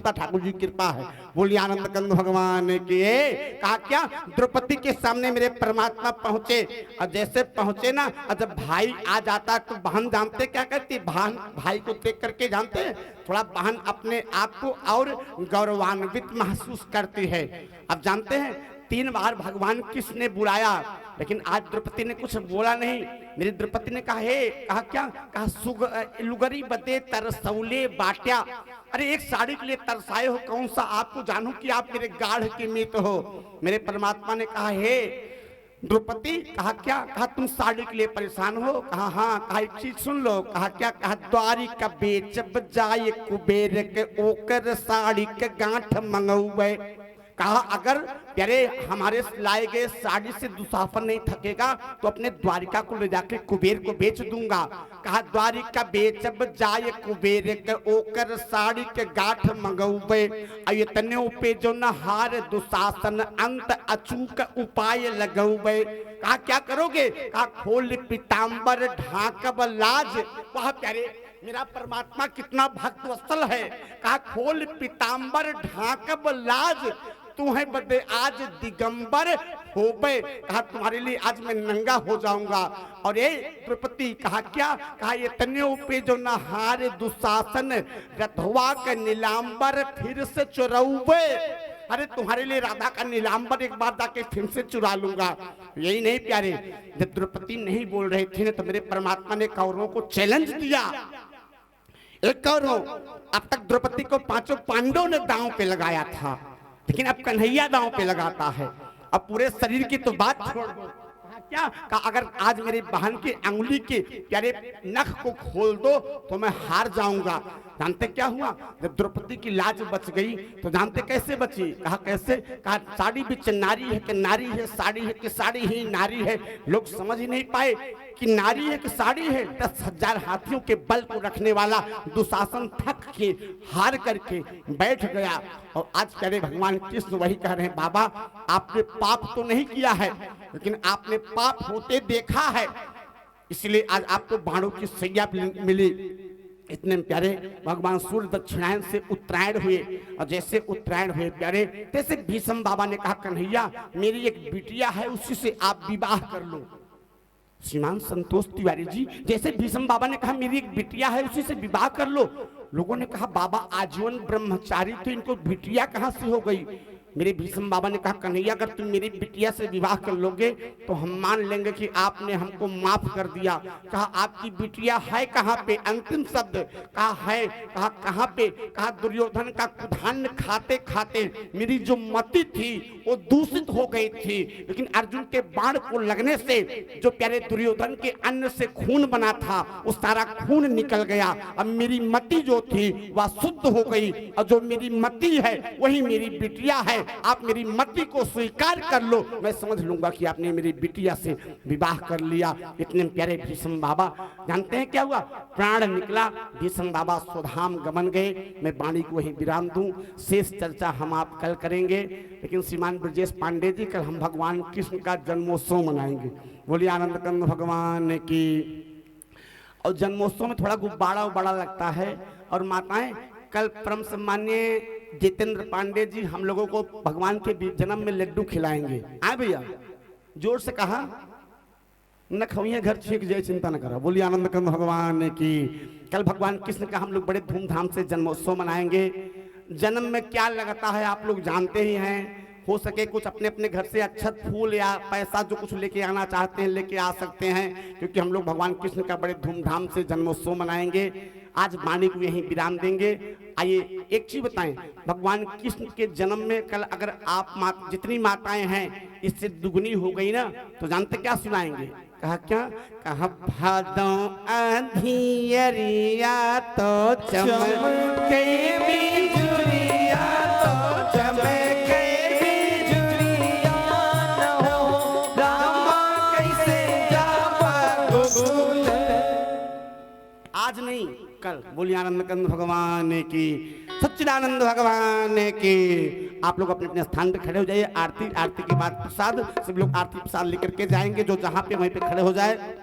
ठाकुर जी की कृपा है। बोलिए आनंद कंद भगवान की। कहा क्या द्रौपदी के सामने मेरे परमात्मा पहुंचे और जैसे पहुंचे ना, और जब भाई आ जाता तो बहन जानते क्या कहती, बहन भाई को देख करके जानते थोड़ा बहन अपने आप को और गौरवान्वित महसूस करती है। अब जानते हैं 3 बार भगवान कृष्ण ने बुलाया, लेकिन आज द्रौपदी ने कुछ बोला नहीं। मेरी द्रौपदी ने कहा हे, कहा क्या, कहा लुगरी बदे तरसौले बाट्या। अरे एक साड़ी के लिए तरसाए हो, कौन सा आपको जानू कि आप मेरे गाढ़ के मित हो। मेरे परमात्मा ने कहा हे द्रौपदी, कहा क्या, कहा तुम साड़ी के लिए परेशान हो। कहा हाँ, कहा एक चीज सुन लो। कहा क्या, कहा द्वारी का बेचब जाए कुबेर के ओकर साड़ी के गांठ मंगौबे। कहा अगर प्यारे हमारे लाए गए साड़ी से दुसाफर नहीं थकेगा तो अपने द्वारिका को ले जाके कुबेर को बेच दूंगा। कहा द्वारिका बेचब जाए कुबेर के ओकर साड़ी के गांठ मंगौबे। ये तने उपे जो न हार दुशासन अंत अचूक उपाय लगौबे। कहा क्या करोगे, कहा खोल पीताम्बर ढाकब लाज। वह प्यारे मेरा परमात्मा कितना भक्त वत्सल है। कहा खोल पीताम्बर ढाकब लाज, तू है बदे आज दिगंबर होबे। कहा तुम्हारे लिए आज मैं नंगा हो जाऊंगा। और ये द्रौपदी कहा क्या, कहा ये तन्यों पे जो नहार दुशासन रथवा का नीलांबर फिर से चुरौबे। अरे तुम्हारे लिए राधा का नीलांबर एक बार जाके फिर से चुरा लूंगा। यही नहीं प्यारे, जब द्रौपदी नहीं बोल रहे थे तो मेरे परमात्मा ने कौरवों को चैलेंज दिया। एक कौरव, अब तक द्रौपदी को 5 पांडवों ने दांव पे लगाया था, लेकिन अब कन्हैया दांव पे लगाता है। अब पूरे शरीर की तो बात छोड़ दो, क्या कहा अगर आज मेरी बहन की अंगुली के प्यारे नख को खोल दो तो मैं हार जाऊंगा। जानते क्या हुआ, जब द्रौपदी की लाज बच गई तो जानते कैसे बची। कहा कैसे, कहा साड़ी बिच नारी है कि नारी है, साड़ी है कि साड़ी ही नारी है। लोग समझ ही नहीं पाए कि नारी है कि साड़ी है। 10,000 हाथियों के बल को रखने वाला दुशासन थक के हार करके बैठ गया। और आज कह रहे भगवान कृष्ण वही कह रहे हैं, बाबा आपने पाप तो नहीं किया है, लेकिन आपने पाप होते देखा है, इसलिए आज आपको बाणों की सैया मिली। इतने प्यारे भगवान सूर्य दक्षिणायन से उत्तरायण हुए, और जैसे उत्तरायण हुए प्यारे तैसे भीष्म बाबा ने कहा कन्हैया मेरी एक बिटिया है, उसी से आप विवाह कर लो। श्रीमान संतोष तिवारी जी, जैसे भीष्म बाबा ने कहा मेरी एक बिटिया है उसी से विवाह कर लो, लोगों ने कहा बाबा आजीवन ब्रह्मचारी तो इनको बिटिया कहां से हो गई। मेरे भीष्म बाबा ने कहा कन्हैया अगर तुम मेरी बिटिया से विवाह कर लोगे तो हम मान लेंगे कि आपने हमको माफ कर दिया। कहा आपकी बिटिया है कहाँ पे, अंतिम शब्द कहा है, कहा कहाँ पे, कहा दुर्योधन का कुधान्य खाते खाते मेरी जो मति थी वो दूषित हो गई थी, लेकिन अर्जुन के बाण को लगने से जो प्यारे दुर्योधन के अन्न से खून बना था वो सारा खून निकल गया। अब मेरी मति जो थी वह शुद्ध हो गई, और जो मेरी मति है वही मेरी बिटिया है। आप मेरी मति को स्वीकार कर लो, मैं समझ लूंगा कि आपने मेरी बिटिया से विवाह कर लिया। इतने प्यारे भीष्म बाबा जानते हैं क्या हुआ, प्राण निकला, भीष्म बाबा स्वधाम गमन गए। मैं वाणी को वहीं विराम दूं, शेष चर्चा हम आप कल करेंगे। लेकिन श्रीमान ब्रजेश पांडे जी कल हम भगवान कृष्ण का जन्मोत्सव मनाएंगे। बोलिए आनंद कंद भगवान की। और जन्मोत्सव में थोड़ा गुब्बारा उब्बारा लगता है। और माताएं कल परम सम्मान्य जितेंद्र पांडे जी हम लोगों को भगवान के जन्म में लड्डू खिलाएंगे। आए भैया जोर से कहा न खविया घर छीक जाए, चिंता न करा। बोलिए आनंद कंद भगवान की। कल भगवान कृष्ण का हम लोग बड़े धूमधाम से जन्मोत्सव मनाएंगे। जन्म में क्या लगता है आप लोग जानते ही हैं। हो सके कुछ अपने अपने घर से अक्षत फूल या पैसा जो कुछ लेके आना चाहते हैं लेके आ सकते हैं, क्योंकि हम लोग भगवान कृष्ण का बड़े धूमधाम से जन्मोत्सव मनाएंगे। आज वाणी को यहीं विराम देंगे। आइए एक चीज बताएं, भगवान कृष्ण के जन्म में कल अगर आप जितनी माताएं हैं इससे दुगनी हो गई ना तो जानते क्या सुनाएंगे। कहा क्या, कहा भादों अंधियरिया तो चमके बिजुरिया तो चमके बिजुरिया न हो रामा कैसे जावा गोकुल। आज नहीं कल। बोलिए आनंद कंद भगवान की, सच्चिदानंद भगवान की। आप लोग अपने अपने स्थान पे खड़े हो जाइए। आरती के बाद प्रसाद, सब लोग आरती प्रसाद लेकर के जाएंगे, जो जहां पे वहीं पे खड़े हो जाए।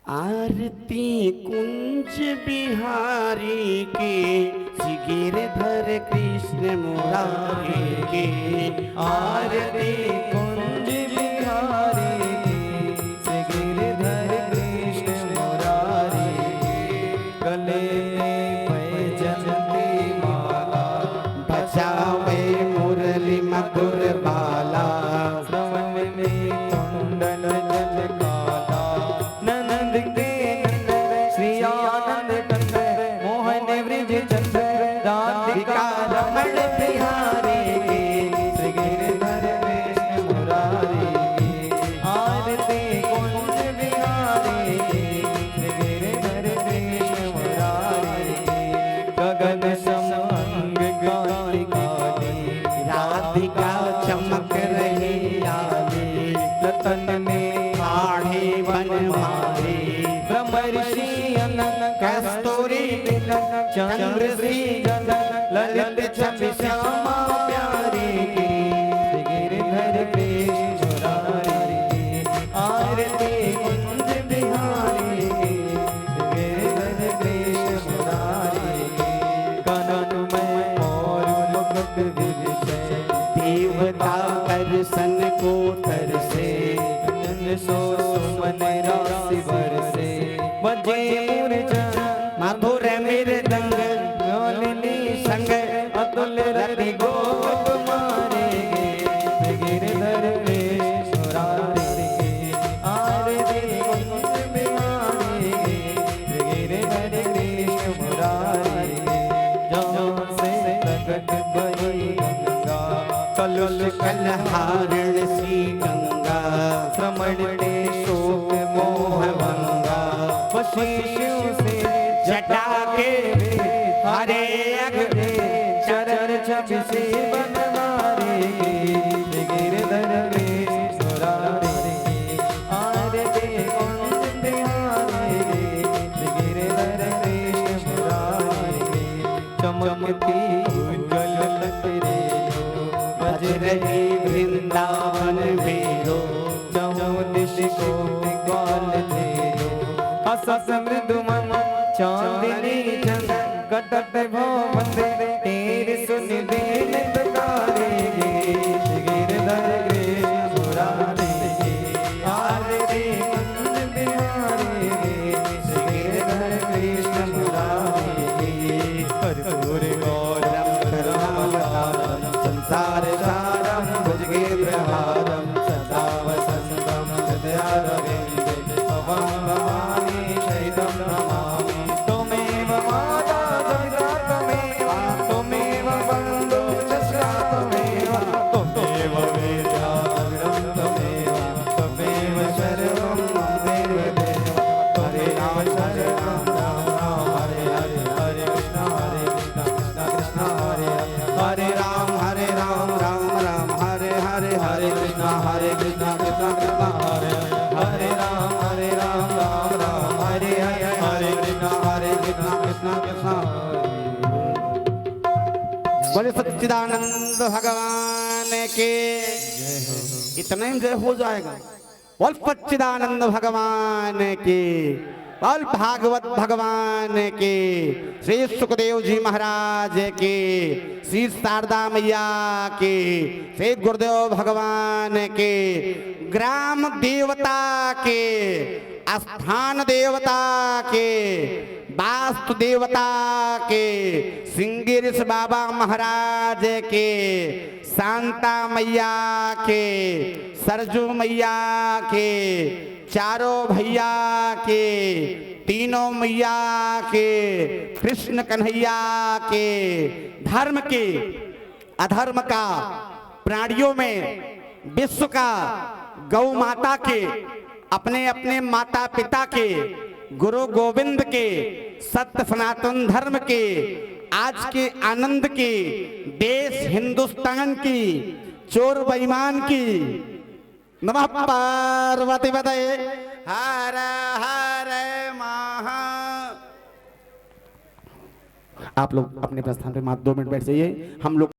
आरती कुंज बिहारी की श्री गिरधर कृष्ण मुरारी की आरती कुंज बिहारी की श्री गिरधर कृष्ण मुरारी गले में पैजंती माला बजावे मुरली मधुर बाला श्रवण में कुंडल जल काला नंद के नंद श्री आनंद कंद मोहन व्रज चंद्र राधिका रमण बिहारी श्री गिरधर कृष्ण मुरारी आरती कुंज बिहारी श्री गिरधर कृष्ण मुरारी गगन समंग गाली गाली राधिका चमक रही आली लतन में आढ़े बन मारे ब्रह्मर्षि अनंत कस्तूरी चंद्र श्री ललित छवि श्यामा प्यारी श्री गिरधर कृष्ण मुरारी आरती कुंज बिहारी श्री गिरधर कृष्ण मुरारी कानन में और मुकुट विषय देवता दर्शन को तरसे नंद सो सुमन राशि बरसे बजे मूर्छन मधुर मृदंग ज्ञानिनी संग अतुल रति गोप मारे श्री गिरधर कृष्ण मुरारी आरती कुंज बिहारी श्री गिरधर कृष्ण मुरारी जहाँ से प्रकट भई गंगा कलुष कलहारण सी गंगा श्रमण ने शोक मोह भंगा वशी शिव से जटा के हरे अग चरण छवि से बनवारी श्री गिरधर कृष्ण मुरारी आरती कुंज बिहारी श्री गिरधर कृष्ण मुरारी चमकती उज्ज्वल लहरे बज रही वृंदावन भेरो चौदिश को ग्वाल धेरो असस मृदु मन चांदनी चंद कटत भव मंदिर तेरे सुन दीन पुकारे श्री गिरधर कृष्ण मुरारी आरती कुंज बिहारी श्री गिरधर कृष्ण मुरारी कर्पूर गौरम करुणावतारम संसार सारम भुजगेन्द्रहारम सदा वसंतम हृदयारविंदे भवं भवानी शैलं नमामि त्वमेव माता पिता त्वमेव त्वमेव बन्धु च त्वमेव त्वमेव वेद्या अविरं त्वमेव त्वमेव सर्वं मम देव देव हरे राम शरणं राम राम हरे हरे हरे कृष्ण कृष्ण कृष्ण हरे हरे हरे राम राम राम हरे हरे हरे कृष्णा कृष्णा कृष्णा हरे हरे राम राम राम हरे हरे हरे कृष्णा कृष्णा कृष्णा बोले सच्चिदानंद भगवान के इतना ही जय हो जाएगा। बोल सच्चिदानंद भगवान की, बोल भागवत भगवान की, श्री सुखदेव जी महाराज की, श्री शारदा मैया की, श्री गुरुदेव भगवान के, ग्राम देवता के, स्थान देवता के, वास्तु देवता के, सिंगिरिस बाबा महाराज के, शांता मैया के, सरजू मैया के, चारों भैया के, तीनों मैया के, कृष्ण कन्हैया के, धर्म के, अधर्म का, प्राणियों में, विश्व का, गौ माता के, अपने अपने माता पिता के, गुरु गोविंद के, सत्य सनातन धर्म के, आज के आनंद की, देश हिंदुस्तान की, चोर बेईमान की, नमः पार्वती पतये हर हर महा। आप लोग अपने प्रस्थान पे मात्र 2 मिनट बैठ जाइए। हम लोग